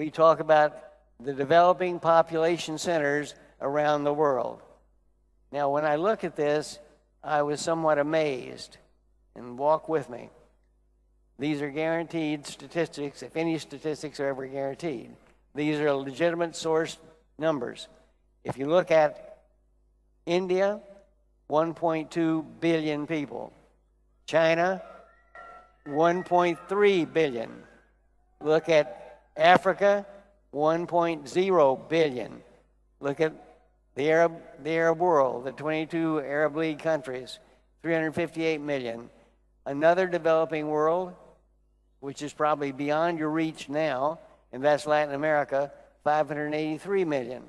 we talk about the developing population centers around the world. Now, when I look at this, I was somewhat amazed, and walk with me. These are guaranteed statistics, if any statistics are ever guaranteed. These are legitimate source numbers. If you look at India, 1.2 billion people. China, 1.3 billion. Look at Africa, 1.0 billion. Look at the Arab world, the 22 Arab League countries, 358 million. Another developing world, which is probably beyond your reach now, and that's Latin America, 583 million.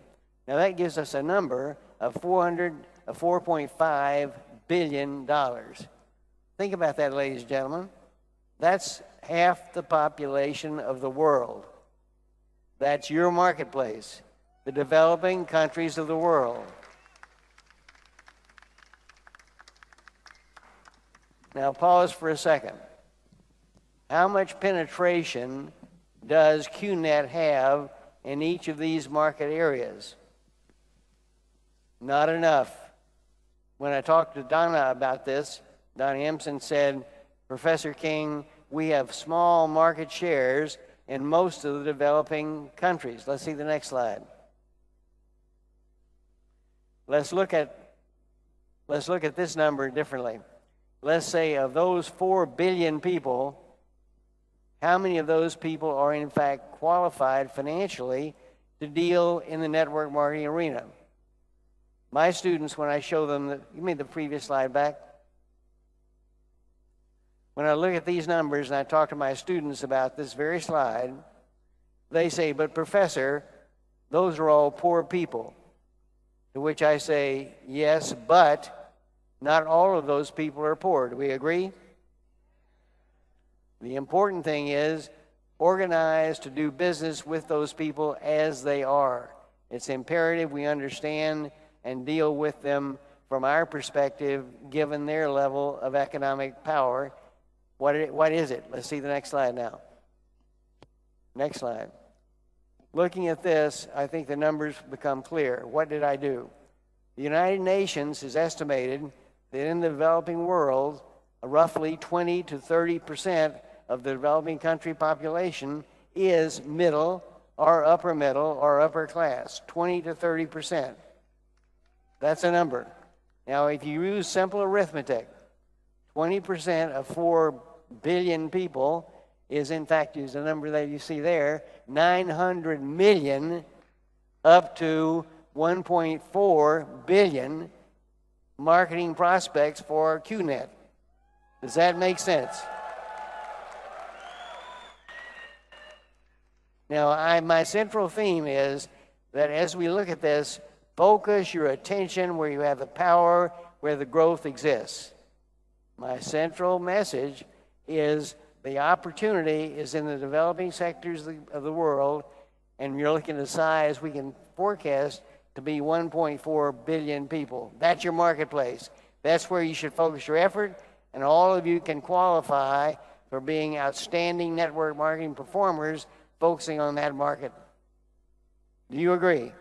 Now that gives us a number of $4.5 billion. Think about that, ladies and gentlemen. That's half the population of the world. That's your marketplace, the developing countries of the world. Now pause for a second. How much penetration does QNet have in each of these market areas? Not enough. When I talked to Donna about this, Donna Empson said, Professor King, we have small market shares in most of the developing countries. Let's see the next slide. Let's look at this number differently. Let's say of those 4 billion people, how many of those people are in fact qualified financially to deal in the network marketing arena? My students, when I show them, you made the previous slide back. When I look at these numbers and I talk to my students about this very slide, they say, but Professor, those are all poor people. To which I say, yes, but not all of those people are poor. Do we agree? The important thing is organize to do business with those people as they are. It's imperative we understand and deal with them from our perspective, given their level of economic power. What is it? Let's see the next slide now. Next slide. Looking at this, I think the numbers become clear. What did I do? The United Nations has estimated that in the developing world, roughly 20 to 30% of the developing country population is middle or upper class, 20 to 30%. That's a number. Now, if you use simple arithmetic, 20% of 4 billion people is, in fact, use the number that you see there, 900 million up to 1.4 billion marketing prospects for QNet. Does that make sense? Now, my central theme is that as we look at this, focus your attention where you have the power, where the growth exists. My central message is the opportunity is in the developing sectors of the world, and you're looking at the size we can forecast to be 1.4 billion people. That's your marketplace. That's where you should focus your effort, and all of you can qualify for being outstanding network marketing performers focusing on that market. Do you agree?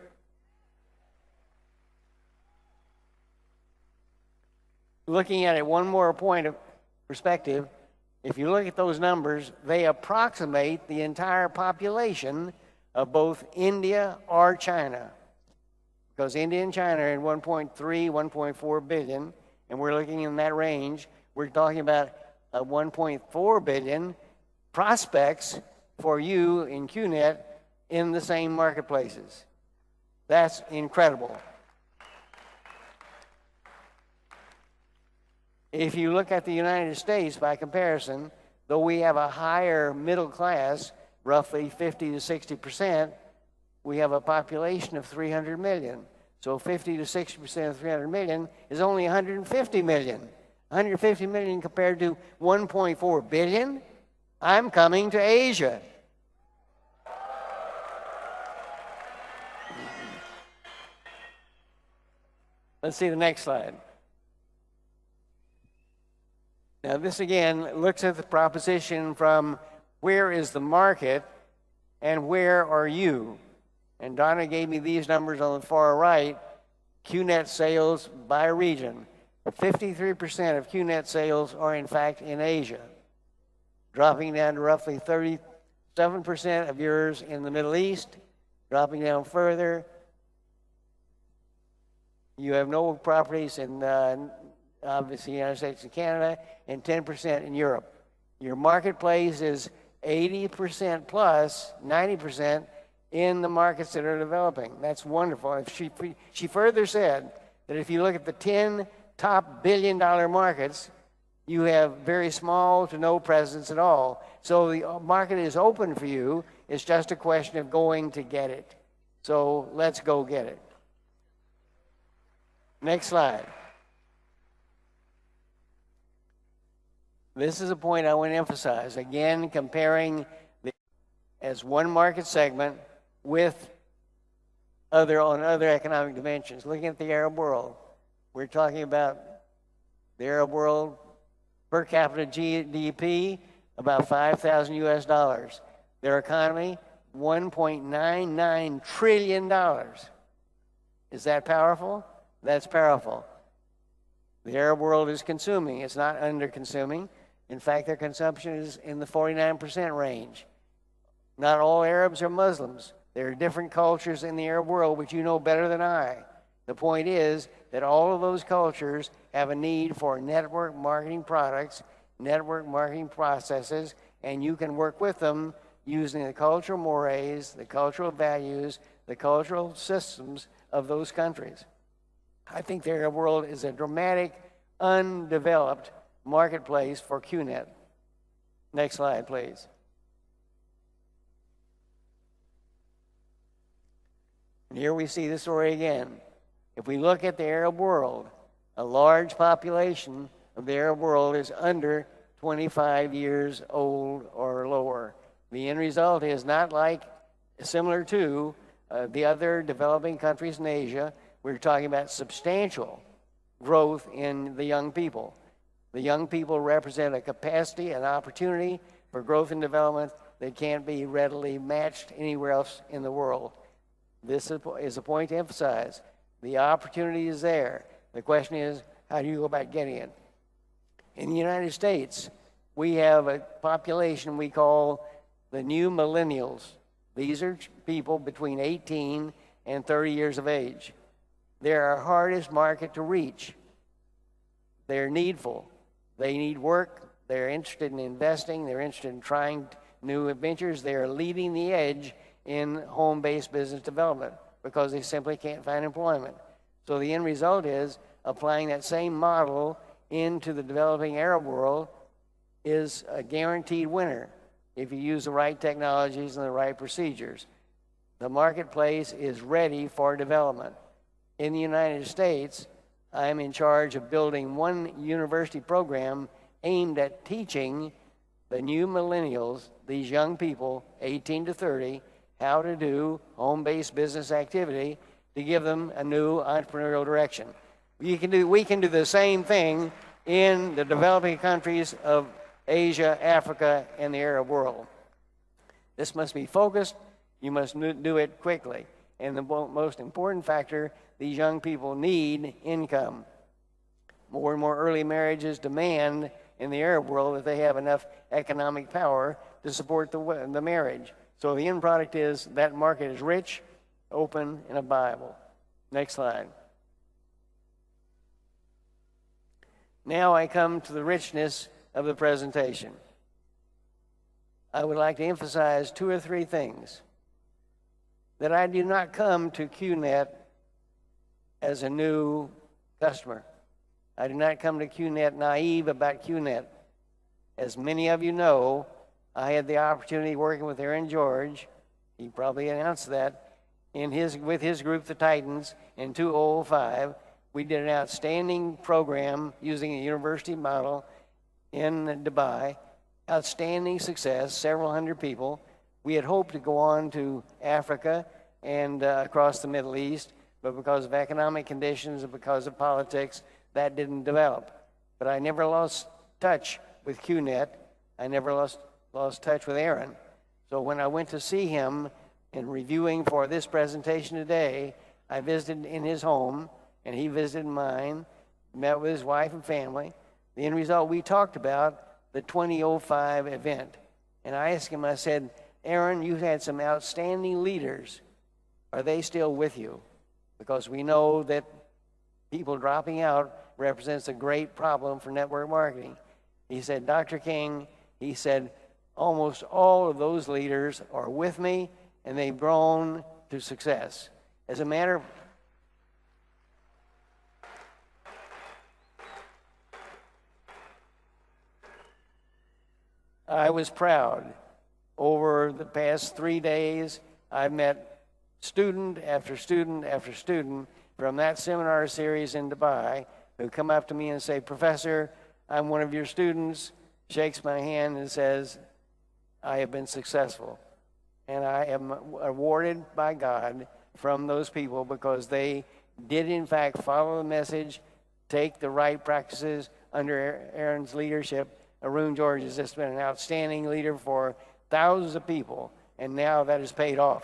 Looking at it one more point of perspective, if you look at those numbers, they approximate the entire population of both India or China. Because India and China are in 1.3, 1.4 billion, and we're looking in that range. We're talking about 1.4 billion prospects for you in QNet in the same marketplaces. That's incredible. If you look at the United States by comparison, though we have a higher middle class, roughly 50 to 60%, we have a population of 300 million. So 50 to 60% of 300 million is only 150 million. 150 million compared to 1.4 billion? I'm coming to Asia. Let's see the next slide. Now this again looks at the proposition from where is the market, and where are you? And Donna gave me these numbers on the far right, QNet sales by region. 53% of QNet sales are in fact in Asia, dropping down to roughly 37% of yours in the Middle East, dropping down further. You have no properties in obviously the United States and Canada, and 10% in Europe. Your marketplace is 80% plus 90% in the markets that are developing. That's wonderful. She further said that if you look at the 10 top billion-dollar markets, you have very small to no presence at all. So the market is open for you. It's just a question of going to get it. So let's go get it. Next slide. This is a point I want to emphasize. Again, comparing as one market segment with other economic dimensions. Looking at the Arab world, we're talking about the Arab world per capita GDP, about 5,000 US dollars. Their economy, $1.99 trillion. Is that powerful? That's powerful. The Arab world is consuming. It's not under-consuming. In fact, their consumption is in the 49% range. Not all Arabs are Muslims. There are different cultures in the Arab world, which you know better than I. The point is that all of those cultures have a need for network marketing products, network marketing processes, and you can work with them using the cultural mores, the cultural values, the cultural systems of those countries. I think the Arab world is a dramatic, undeveloped marketplace for QNet. Next slide, please. And here we see the story again. If we look at the Arab world, a large population of the Arab world is under 25 years old or lower. The end result is not like similar to the other developing countries in Asia. We're talking about substantial growth in the young people. The young people represent a capacity, an opportunity for growth and development that can't be readily matched anywhere else in the world. This is a point to emphasize. The opportunity is there. The question is, how do you go about getting it? In the United States, we have a population we call the new millennials. These are people between 18 and 30 years of age. They're our hardest market to reach. They're needful. They need work. They're interested in investing. They're interested in trying new adventures. They're leading the edge in home-based business development because they simply can't find employment. So the end result is applying that same model into the developing Arab world is a guaranteed winner if you use the right technologies and the right procedures. The marketplace is ready for development. In the United States, I'm in charge of building one university program aimed at teaching the new millennials, these young people, 18 to 30, how to do home-based business activity to give them a new entrepreneurial direction. We can do the same thing in the developing countries of Asia, Africa, and the Arab world. This must be focused. You must do it quickly. And the most important factor, these young people need income. More and more early marriages demand in the Arab world that they have enough economic power to support the marriage. So the end product is that market is rich, open, and viable. Next slide. Now I come to the richness of the presentation. I would like to emphasize 2 or 3 things. That I do not come to QNet as a new customer. I do not come to QNet naive about QNet. As many of you know, I had the opportunity working with Aaron George, he probably announced that, with his group, the Titans, in 2005. We did an outstanding program using a university model in Dubai. Outstanding success, several hundred people. We had hoped to go on to Africa and across the Middle East, but because of economic conditions and because of politics, that didn't develop. But I never lost touch with QNet. I never lost touch with Aaron. So when I went to see him in reviewing for this presentation today, I visited in his home, and he visited mine, met with his wife and family. The end result, we talked about the 2005 event. And I asked him, I said, Aaron, you've had some outstanding leaders. Are they still with you? Because we know that people dropping out represents a great problem for network marketing. He said, Dr. King, he said, almost all of those leaders are with me, and they've grown to success. As a matter of I was proud. Over the past 3 days, I've met student after student after student from that seminar series in Dubai who come up to me and say, Professor, I'm one of your students, shakes my hand and says, I have been successful. And I am awarded by God from those people because they did in fact follow the message, take the right practices under Aaron's leadership. Arun George has just been an outstanding leader for thousands of people, and now that has paid off.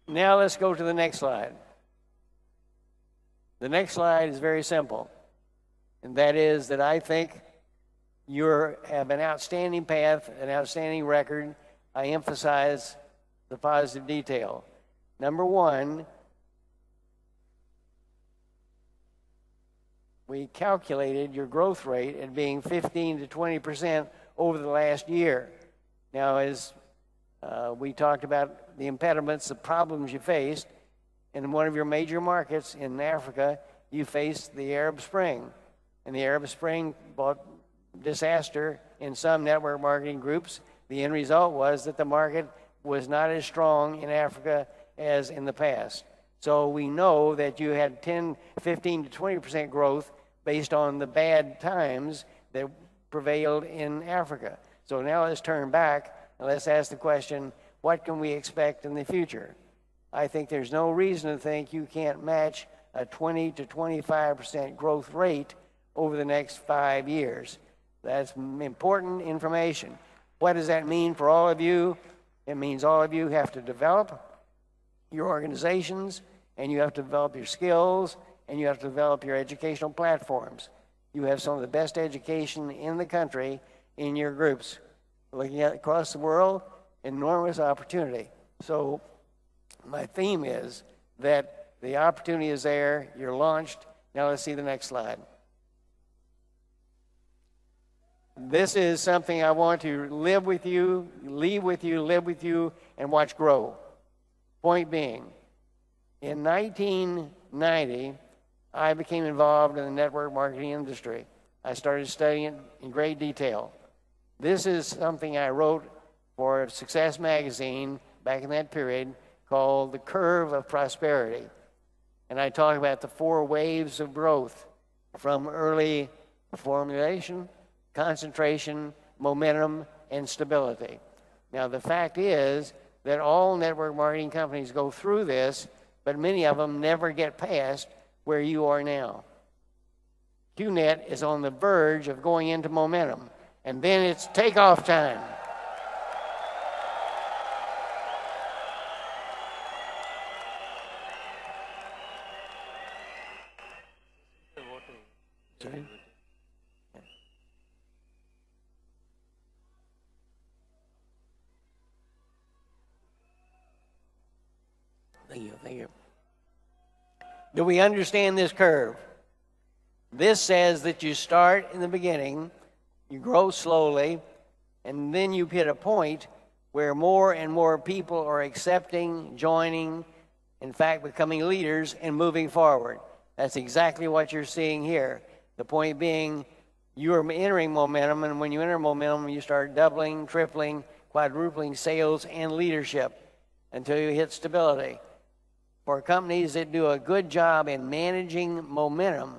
Now let's go to the next slide. The next slide is very simple, and that is that I think you have an outstanding path, an outstanding record. I emphasize the positive detail. Number one, we calculated your growth rate at being 15 to 20% over the last year. Now, as we talked about the impediments, the problems you faced, in one of your major markets in Africa, you faced the Arab Spring. And the Arab Spring brought disaster in some network marketing groups. The end result was that the market was not as strong in Africa as in the past. So we know that you had 10, 15 to 20% growth based on the bad times that prevailed in Africa. So now let's turn back and let's ask the question, what can we expect in the future? I think there's no reason to think you can't match a 20 to 25% growth rate over the next 5 years. That's important information. What does that mean for all of you? It means all of you have to develop your organizations, and you have to develop your skills, and you have to develop your educational platforms. You have some of the best education in the country in your groups. Looking at across the world, enormous opportunity. So my theme is that the opportunity is there, you're launched. Now let's see the next slide. This is something I want to live with you, leave with you, live with you, and watch grow. Point being, in 1990, I became involved in the network marketing industry. I started studying it in great detail. This is something I wrote for Success Magazine back in that period called The Curve of Prosperity. And I talk about the 4 waves of growth from early formulation, concentration, momentum, and stability. Now, the fact is that all network marketing companies go through this, but many of them never get past where you are now. QNet is on the verge of going into momentum, and then it's takeoff time. Sorry? Thank you. Do we understand this curve? This says that you start in the beginning, you grow slowly, and then you hit a point where more and more people are accepting, joining, in fact, becoming leaders and moving forward. That's exactly what you're seeing here. The point being, you are entering momentum, and when you enter momentum, you start doubling, tripling, quadrupling sales and leadership until you hit stability. For companies that do a good job in managing momentum,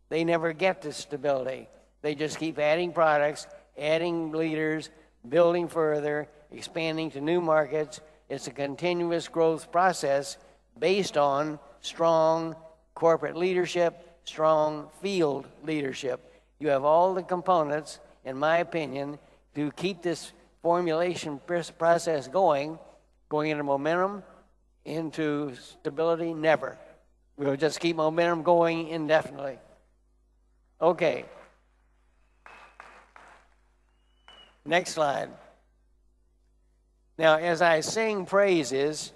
they never get to stability. They just keep adding products, adding leaders, building further, expanding to new markets. It's a continuous growth process based on strong corporate leadership, strong field leadership. You have all the components, in my opinion, to keep this formulation process going into momentum, into stability, never. We'll just keep momentum going indefinitely. Okay. Next slide. Now, as I sing praises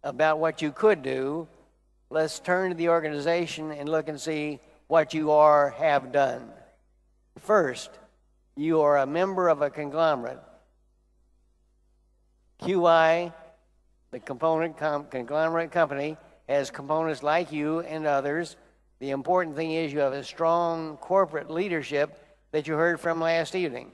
about what you could do, let's turn to the organization and look and see what you have done. First, you are a member of a conglomerate. QI, the conglomerate company, has components like you and others. The important thing is you have a strong corporate leadership that you heard from last evening.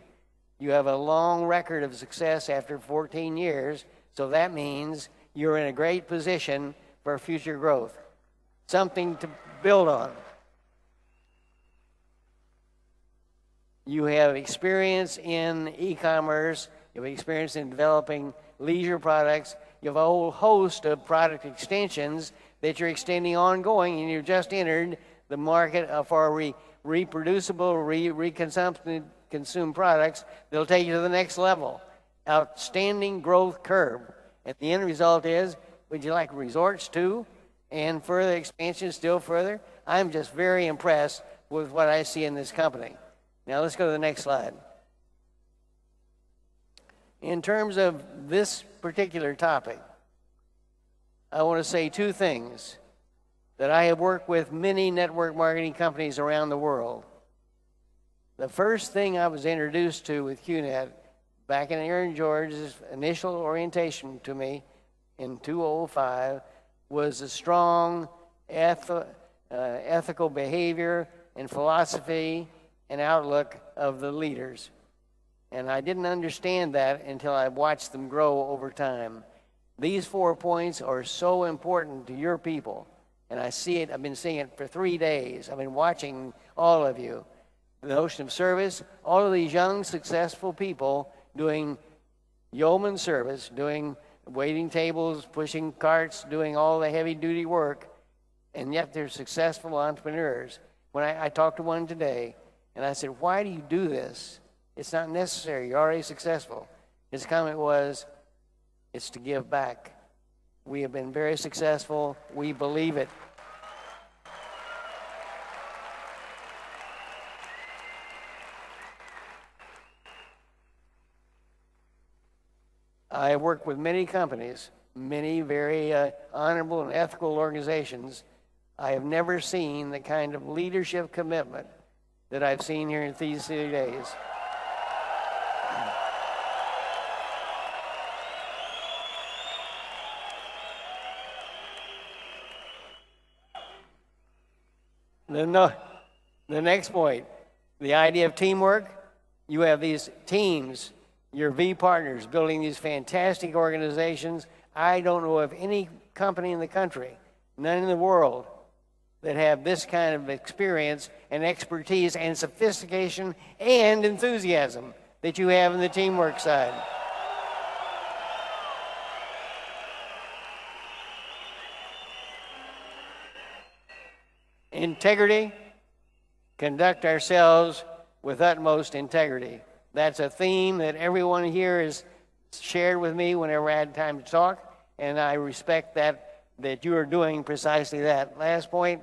You have a long record of success after 14 years, so that means you're in a great position for future growth. Something to build on. You have experience in e-commerce. You have experience in developing leisure products. You have a whole host of product extensions that you're extending ongoing, and you've just entered the market for reproducible, consumed products that'll take you to the next level. Outstanding growth curve. And the end result is, would you like resorts too? And further expansion still further? I'm just very impressed with what I see in this company. Now let's go to the next slide. In terms of this particular topic, I want to say two things. That I have worked with many network marketing companies around the world. The first thing I was introduced to with QNet back in Aaron George's initial orientation to me in 2005 was a strong ethical behavior and philosophy and outlook of the leaders. And I didn't understand that until I watched them grow over time. These 4 points are so important to your people. And I see it, I've been seeing it for 3 days. I've been watching all of you. The notion of service, all of these young, successful people doing yeoman service, doing waiting tables, pushing carts, doing all the heavy-duty work, and yet they're successful entrepreneurs. When I talked to one today, and I said, why do you do this? It's not necessary. You're already successful. His comment was, it's to give back. We have been very successful. We believe it. I work with many companies, many very honorable and ethical organizations. I have never seen the kind of leadership commitment that I've seen here in these 3 days. The next point, the idea of teamwork. You have these teams, your V partners, building these fantastic organizations. I don't know of any company in the country, none in the world, that have this kind of experience and expertise and sophistication and enthusiasm that you have in the teamwork side. Integrity, conduct ourselves with utmost integrity. That's a theme that everyone here has shared with me whenever I had time to talk, and I respect that you are doing precisely that. Last point,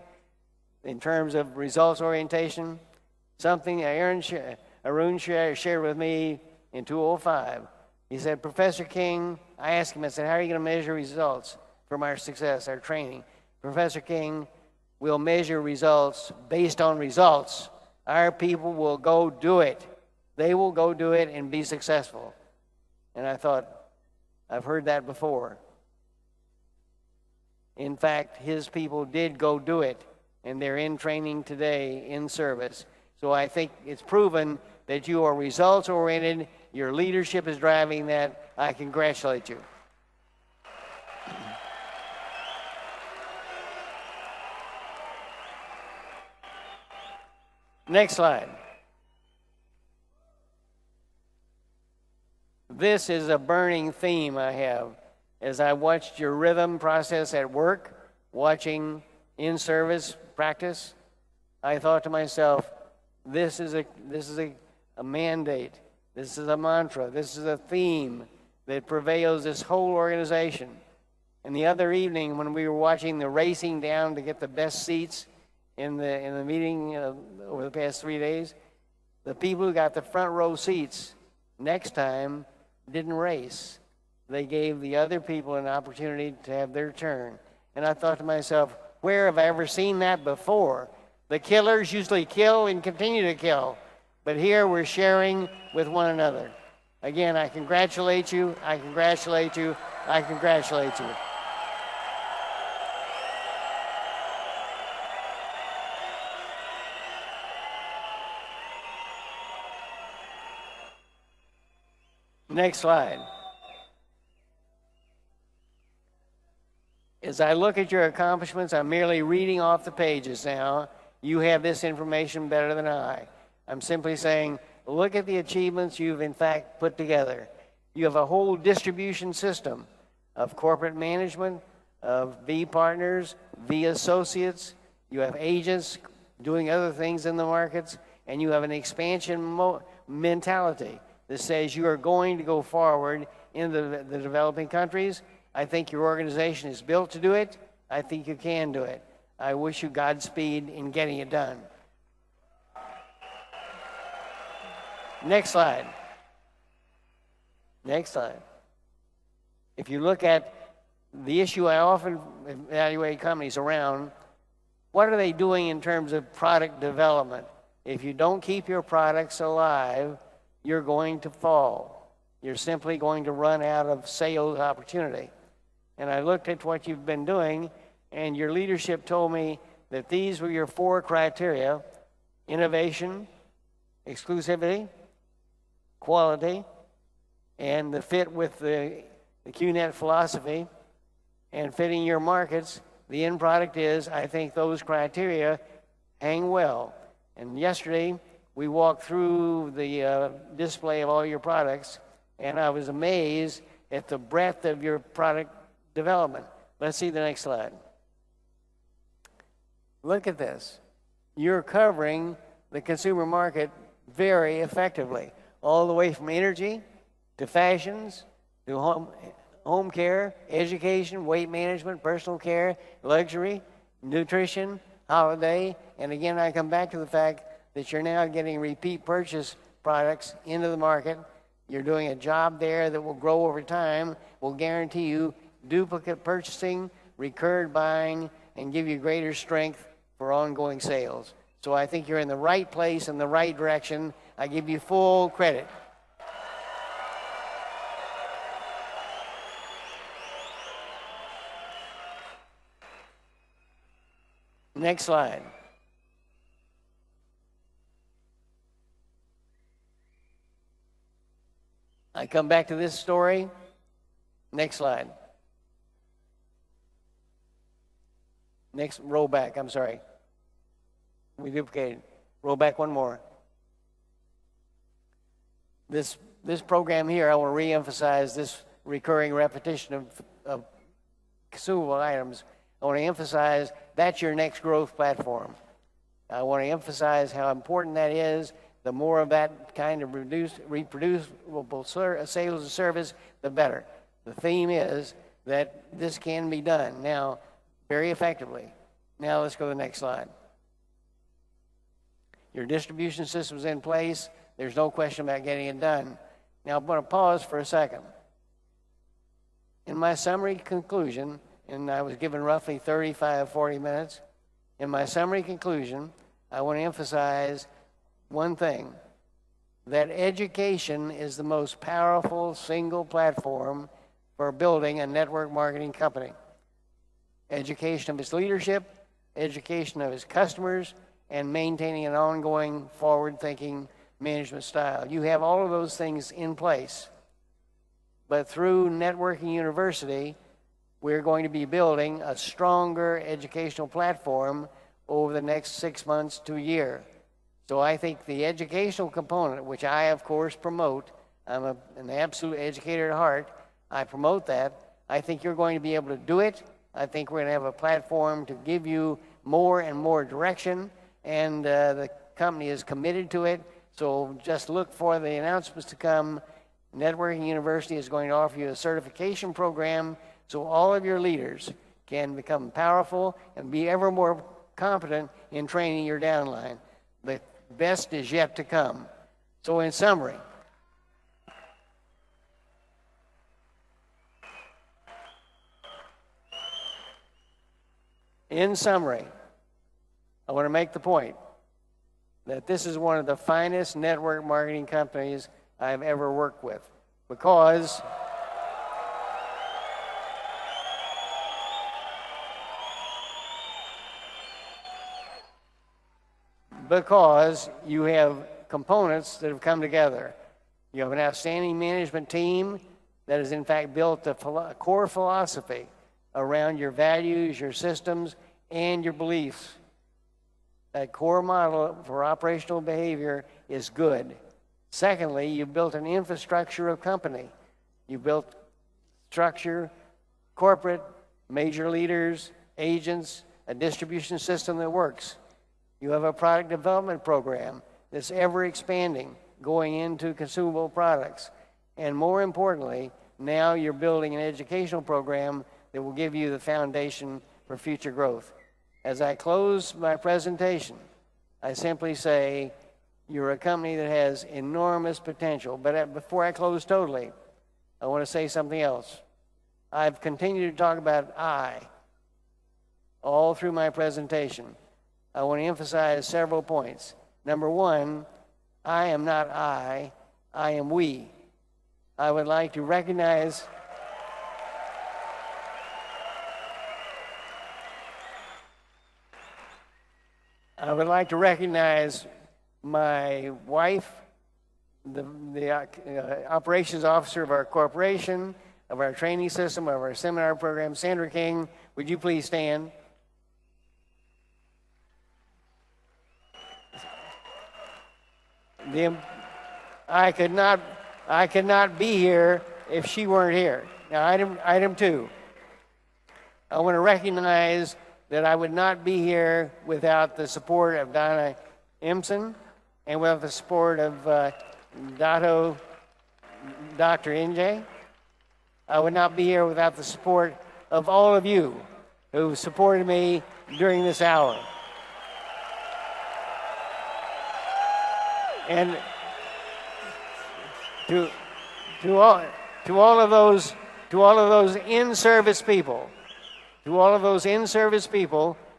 in terms of results orientation, something Arun shared with me in 2005. He said, Professor King, I asked him, I said, how are you going to measure results from our success, our training? Professor King, we'll measure results based on results. Our people will go do it. They will go do it and be successful. And I thought, I've heard that before. In fact, his people did go do it, and they're in training today in service. So I think it's proven that you are results-oriented. Your leadership is driving that. I congratulate you. Next slide. This is a burning theme I have. As I watched your rhythm process at work, watching in-service practice, I thought to myself, This is a mandate. This is a mantra. This is a theme that prevails this whole organization. And the other evening, when we were watching the racing down to get the best seats in the meeting over the past 3 days, the people who got the front row seats next time didn't race. They gave the other people an opportunity to have their turn. And I thought to myself, where have I ever seen that before? The killers usually kill and continue to kill. But here we're sharing with one another. Again, I congratulate you. I congratulate you. I congratulate you. Next slide. As I look at your accomplishments, I'm merely reading off the pages now. You have this information better than I. I'm simply saying, look at the achievements you've in fact put together. You have a whole distribution system of corporate management, of V partners, V associates. You have agents doing other things in the markets, and you have an expansion mentality that says you are going to go forward in the developing countries. I think your organization is built to do it. I think you can do it. I wish you Godspeed in getting it done. Next slide. Next slide. If you look at the issue I often evaluate companies around, what are they doing in terms of product development? If you don't keep your products alive, you're going to fall. You're simply going to run out of sales opportunity. And I looked at what you've been doing, and your leadership told me that these were your 4 criteria: innovation, exclusivity, quality, and the fit with the QNet philosophy, and fitting your markets. The end product is, I think those criteria hang well. And yesterday, we walked through the display of all your products, and I was amazed at the breadth of your product development. Let's see the next slide. Look at this. You're covering the consumer market very effectively, all the way from energy to fashions to home care, education, weight management, personal care, luxury, nutrition, holiday. And again, I come back to the fact that you're now getting repeat purchase products into the market. You're doing a job there that will grow over time, will guarantee you duplicate purchasing, recurred buying, and give you greater strength for ongoing sales. So I think you're in the right place, in the right direction. I give you full credit. Next slide. I come back to this story. Next slide. Next, roll back, I'm sorry. We duplicated. Roll back one more. This program here, I want to reemphasize this recurring repetition of consumable items. I want to emphasize that's your next growth platform. I want to emphasize how important that is. The more of that kind of reproducible sales and service, the better. The theme is that this can be done now very effectively. Now let's go to the next slide. Your distribution system's in place. There's no question about getting it done. Now I'm going to pause for a second. In my summary conclusion, and I was given roughly 40 minutes, in my summary conclusion, I want to emphasize one thing, that education is the most powerful single platform for building a network marketing company. Education of its leadership, education of its customers, and maintaining an ongoing forward-thinking management style. You have all of those things in place. But through Networking University, we're going to be building a stronger educational platform over the next 6 months to a year. So I think the educational component, which I, of course, promote, I'm an absolute educator at heart, I promote that. I think you're going to be able to do it. I think we're going to have a platform to give you more and more direction, and the company is committed to it. So just look for the announcements to come. Networking University is going to offer you a certification program so all of your leaders can become powerful and be ever more competent in training your downline. The best is yet to come. So in summary, I want to make the point that this is one of the finest network marketing companies I've ever worked with because you have components that have come together. You have an outstanding management team that has in fact built a core philosophy around your values, your systems, and your beliefs. That core model for operational behavior is good. Secondly, you built an infrastructure of company. You built structure, corporate, major leaders, agents, a distribution system that works. You have a product development program that's ever expanding, going into consumable products. And more importantly, now you're building an educational program that will give you the foundation for future growth. As I close my presentation, I simply say, you're a company that has enormous potential. But before I close totally, I want to say something else. I've continued to talk about I all through my presentation. I want to emphasize several points. Number one, I am not I am we. I would like to recognize my wife, the operations officer of our corporation, of our training system, of our seminar program, Sandra King. Would you please stand? I could not be here if she weren't here. Now, item two. I want to recognize that I would not be here without the support of Donna Imson and without the support of Dr. Injay. I would not be here without the support of all of you who supported me during this hour. And to all of those in-service people,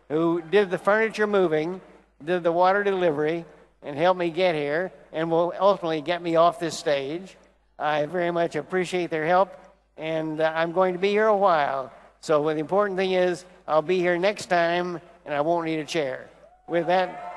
who did the furniture moving, did the water delivery, and helped me get here, and will ultimately get me off this stage. I very much appreciate their help, and I'm going to be here a while. So the important thing is I'll be here next time, and I won't need a chair. With that,